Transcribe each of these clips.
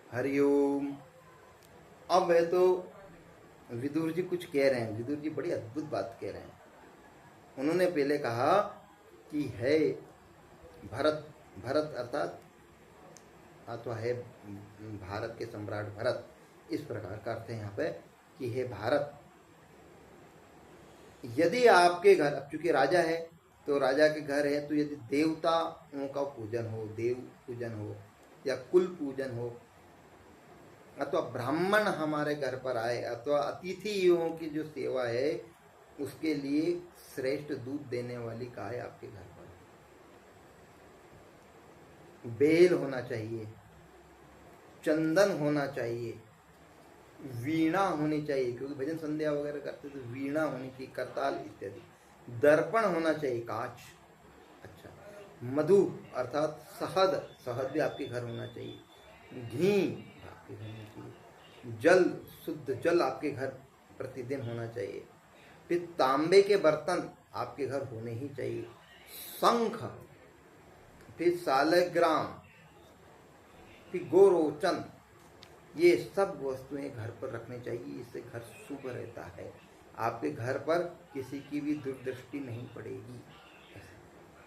हरिओम। अब वह तो विदुर जी कुछ कह रहे हैं। विदुर जी बड़ी अद्भुत बात कह रहे हैं। उन्होंने पहले कहा कि है भरत, भरत अर्थात अथवा है भारत के सम्राट भरत, इस प्रकार का अर्थ है यहाँ पे कि हे भारत, यदि आपके घर, अब चूंकि राजा है तो राजा के घर है, तो यदि देवताओं का पूजन हो, देव पूजन हो या कुल पूजन हो, अथवा ब्राह्मण हमारे घर पर आए, अथवा अतिथियों की जो सेवा है उसके लिए श्रेष्ठ दूध देने वाली गाय आपके घर पर, बेल होना चाहिए, चंदन होना चाहिए, वीणा होनी चाहिए, क्योंकि भजन संध्या वगैरह करते तो वीणा होनी चाहिए, करताल इत्यादि, दर्पण होना चाहिए, कांच, अच्छा, मधु अर्थात शहद, शहद भी आपके घर होना चाहिए, घी आपके घर होना चाहिए, जल, शुद्ध जल आपके घर प्रतिदिन होना चाहिए, फिर तांबे के बर्तन आपके घर होने ही चाहिए, शंख, फिर सालग्राम, फिर गोरोचन, ये सब वस्तुएं घर पर रखनी चाहिए। इससे घर शुभ रहता है, आपके घर पर किसी की भी दुर्दृष्टि नहीं पड़ेगी।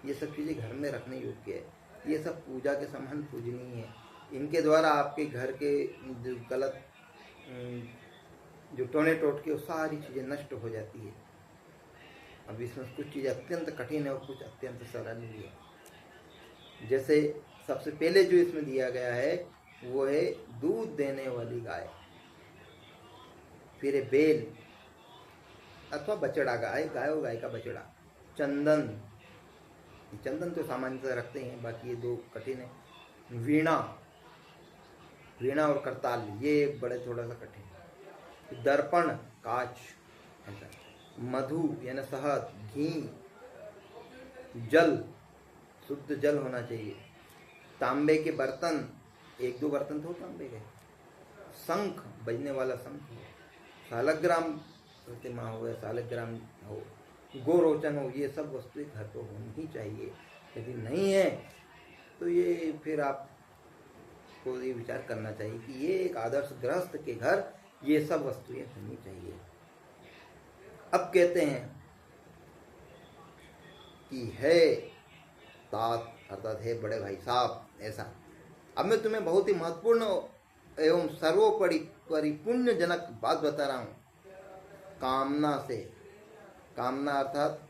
ये सब चीज़ें घर में रखने योग्य है। ये सब पूजा के समान पूजनीय है। इनके द्वारा आपके घर के जो गलत जो टोने टोटके, वो सारी चीज़ें नष्ट हो जाती है। अब इसमें कुछ चीज़ें अत्यंत कठिन है और कुछ अत्यंत सरल भी है। जैसे सबसे पहले जो इसमें दिया गया है वो है दूध देने वाली गाय, फिर बेल अथवा बछड़ा, गाय और गाय का बछड़ा, चंदन, चंदन तो सामान्यतः रखते हैं, बाकी ये दो कठिन है, वीणा, वीणा और करताल ये बड़े थोड़ा सा कठिन है, दर्पण कांच, मधु यानी शहद, घी, जल, शुद्ध जल होना चाहिए, तांबे के बर्तन, एक दो बर्तन तो तांबे के, शंख बजने वाला शंख हो, सालग्राम प्रतिमा हो या सालग्राम हो, गोरोचन हो, ये सब वस्तुएं घर पर होनी ही चाहिए। यदि नहीं है तो ये फिर आपको ये विचार करना चाहिए कि ये एक आदर्श गृहस्थ के घर ये सब वस्तुएं होनी चाहिए। अब कहते हैं कि है तात अर्थात है बड़े भाई साहब, ऐसा अब मैं तुम्हें बहुत ही महत्वपूर्ण एवं सर्वोपरि परिपुण्य जनक बात बता रहा हूं। कामना से, कामना अर्थात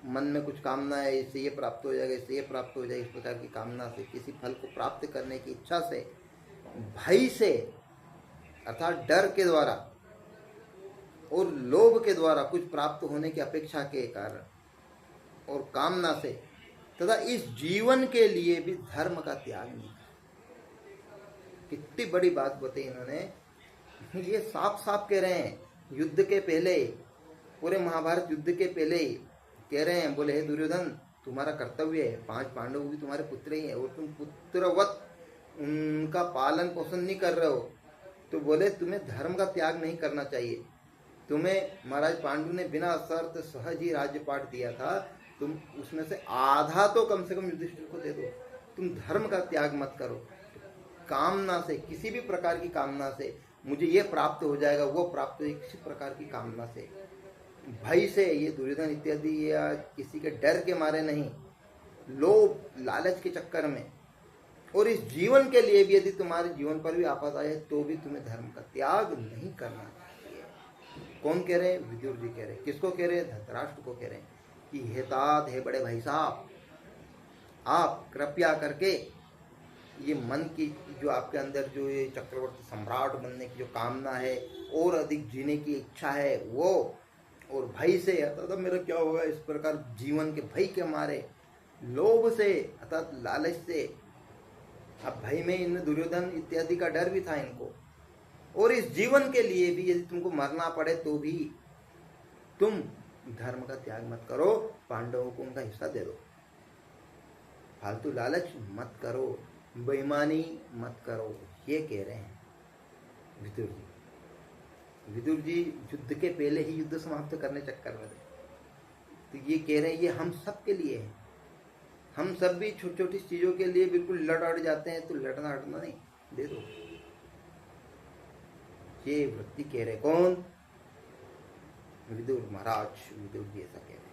मन में कुछ कामना है, इससे ये प्राप्त हो जाएगा, इससे ये प्राप्त हो जाएगा, इस प्रकार की कामना से, किसी फल को प्राप्त करने की इच्छा से, भय से अर्थात डर के द्वारा और लोभ के द्वारा कुछ प्राप्त होने की अपेक्षा के कारण और कामना से, तथा इस जीवन के लिए भी धर्म का त्याग नहीं। कितनी बड़ी बात बताई इन्होंने। ये साफ साफ कह रहे हैं, युद्ध के पहले, पूरे महाभारत युद्ध के पहले कह रहे हैं, बोले हे दुर्योधन, तुम्हारा कर्तव्य है, 5 पांडव भी तुम्हारे पुत्र ही हैं और तुम पुत्रवत उनका पालन पोषण नहीं कर रहे हो, तो बोले तुम्हें धर्म का त्याग नहीं करना चाहिए। तुम्हें महाराज पांडु ने बिना शर्त सहज ही राज्यपाठ दिया था, तुम उसमें से आधा तो कम से कम युधिष्ठिर को दे दो। तुम धर्म का त्याग मत करो। कामना से, किसी भी प्रकार की कामना से, मुझे ये प्राप्त हो जाएगा, वो प्राप्त हो जाएगा, किसी प्रकार की कामना से, भय से, ये दुर्योधन इत्यादि या किसी के डर के मारे नहीं, लोभ लालच के चक्कर में, और इस जीवन के लिए भी यदि तुम्हारे जीवन पर भी आफत आए तो भी तुम्हें धर्म का त्याग नहीं करना चाहिए। कौन कह रहे हैं? विदुर जी कह रहे हैं। किसको कह रहे हैं? धृतराष्ट्र को कह रहे हैं कि हे तात, हे बड़े भाई साहब, आप कृपया करके ये मन की जो आपके अंदर जो ये चक्रवर्ती सम्राट बनने की जो कामना है और अधिक जीने की इच्छा है वो, और भय से अर्थात मेरा क्या होगा, इस प्रकार जीवन के भय के मारे, लोभ से अर्थात लालच से, अब भय में इन दुर्योधन इत्यादि का डर भी था इनको, और इस जीवन के लिए भी यदि तुमको मरना पड़े तो भी तुम धर्म का त्याग मत करो, पांडवों को उनका हिस्सा दे दो, फालतू लालच मत करो, बेईमानी मत करो, ये कह रहे हैं विदुर जी। विदुर जी युद्ध के पहले ही युद्ध समाप्त करने चक्कर में थे, तो ये कह रहे हैं ये हम सब के लिए है। हम सब भी छोटी छोटी चीजों के लिए बिल्कुल लड़ अड़ जाते हैं, तो लड़ना हटना नहीं, दे दो, ये वृत्ति कह रहे कौन? विदुर महाराज, विदुर जी ऐसा कह रहे हैं।